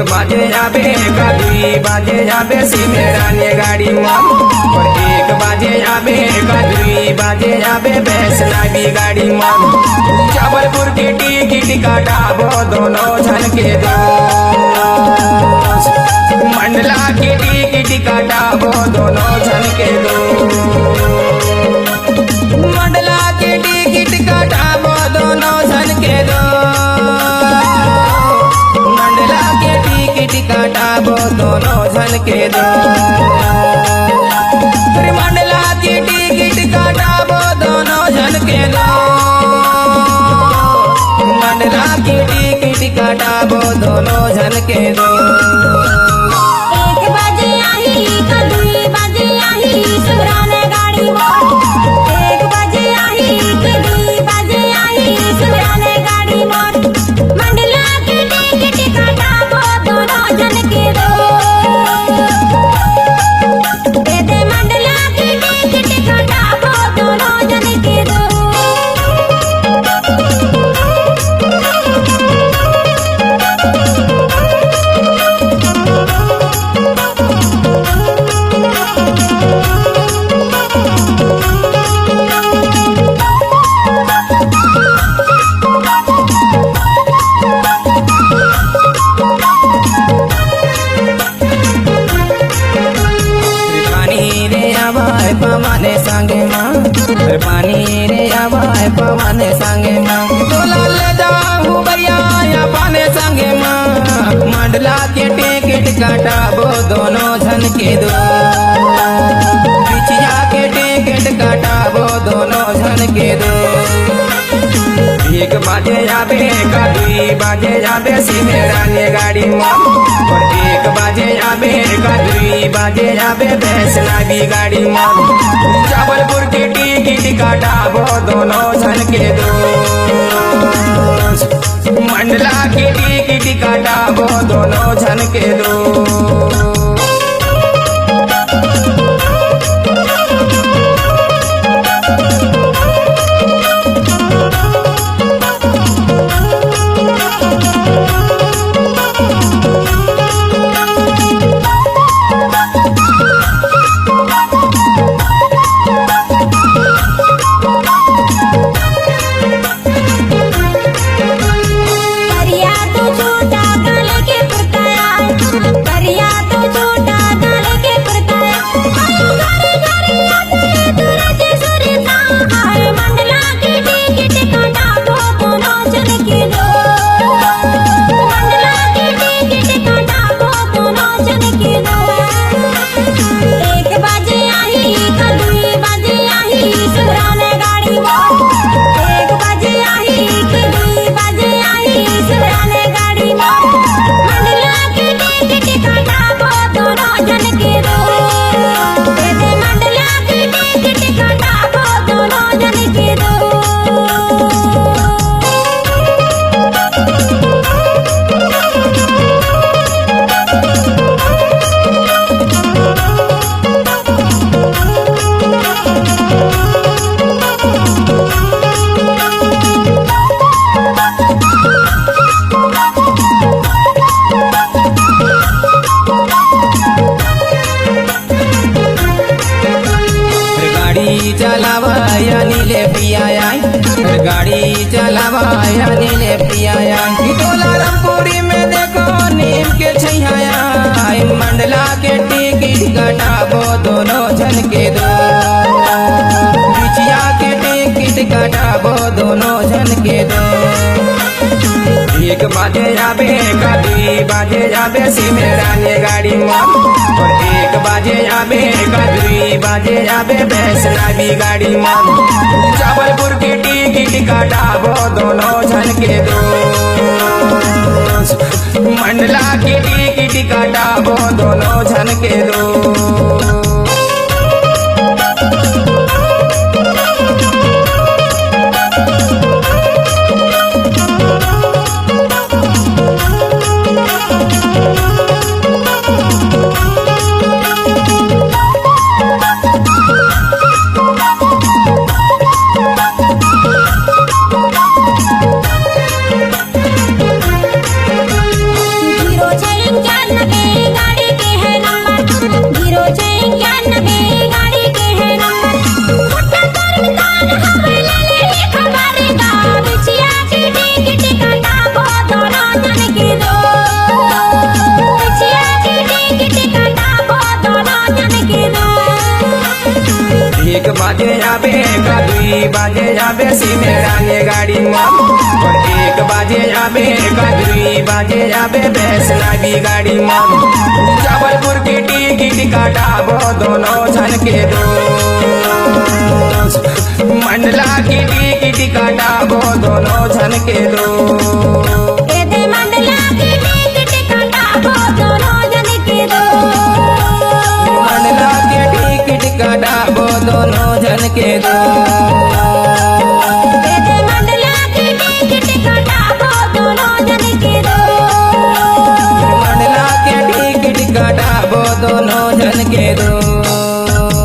बाजे आबे का 2 बाजे आबे सिमराने गाड़ी मन। और 1 बाजे आबे का 2 बाजे आबे वैष्णवी गाड़ी मन। जबलपुर की टिकट काटाबो दोनों जन के दो। मंडला की टिकट काटाबो दोनों जन के दो। मंडला की टिकट काटाबो दोनों जन के दो। मंडला के टिकट काटाबो दोनों जन के दो। मंडला की टिकट काटाबो दोनों जन के दो। मंडला की टिकट काटाबो दोनों जन के दो। 1 बाजे आई का 2 बाजे आई सिमराने गाड़ी मोड़। 1 बाजे आई का 2 बाजे आई सिमराने गाड़ी मोड़। मंडला की टिकट काटाबो दोनों जन के दो। दे मंडला की टिकट काटाबो दोनों जन के दो। पवने संगे माँ पानी रे आवाए पवने संगे माँ। तोला ले जाऊँ भैया पाने संगे माँ। मंडला के टिकट काटाबो दोनों जन के दो। बिछिया के टिकट काटाबो दोनों जन के दो। 1 बाजे आबे का 2 बाजे आबे सिमराने गाड़ी मन। और 1 बाजे आबे का 2 बाजे आबे वैष्णवी गाड़ी मन। जबलपुर की टिकट काटाबो दोनों जन के दो। मंडला की टिकट काटाबो दोनों जन के दो। चलावाया नीले पिया गाड़ी चलावाया नीले पिया। टोला रामपुरी में देखो नीम के छैया। मंडला के टिकट काटाबो दोनों जन के दो। बिछिया के टिकट काटाबो दोनों जन के दो। 1 बाजे आबे का 2 बाजे आबे सिमराने गाड़ी मन। और 1 बाजे आबे का 2 बाजे आबे वैष्णवी गाड़ी मन। जबलपुर की टिकट काटाबो दोनों जन के दो। मंडला की टिकट काटाबो दोनों जन के दो। बाजे आबे का 2 बाजे आबे सिमराने गाड़ी मन और 1 बाजे आबे का 2 बाजे आबे वैष्णवी गाड़ी मन जबलपुर की टिकट काटाबो दोनों जन के दो मंडला की टिकट काटाबो दोनों जन के दो एदे मंडला की टिकट काटाबो दोनों जन के दो मंडला के टिकट काटाबो दोनों जन के दो एदे मंडला की टिकट काटाबो दोनों जन के दो मंडला के टिकट काटाबो दोनों जन के दो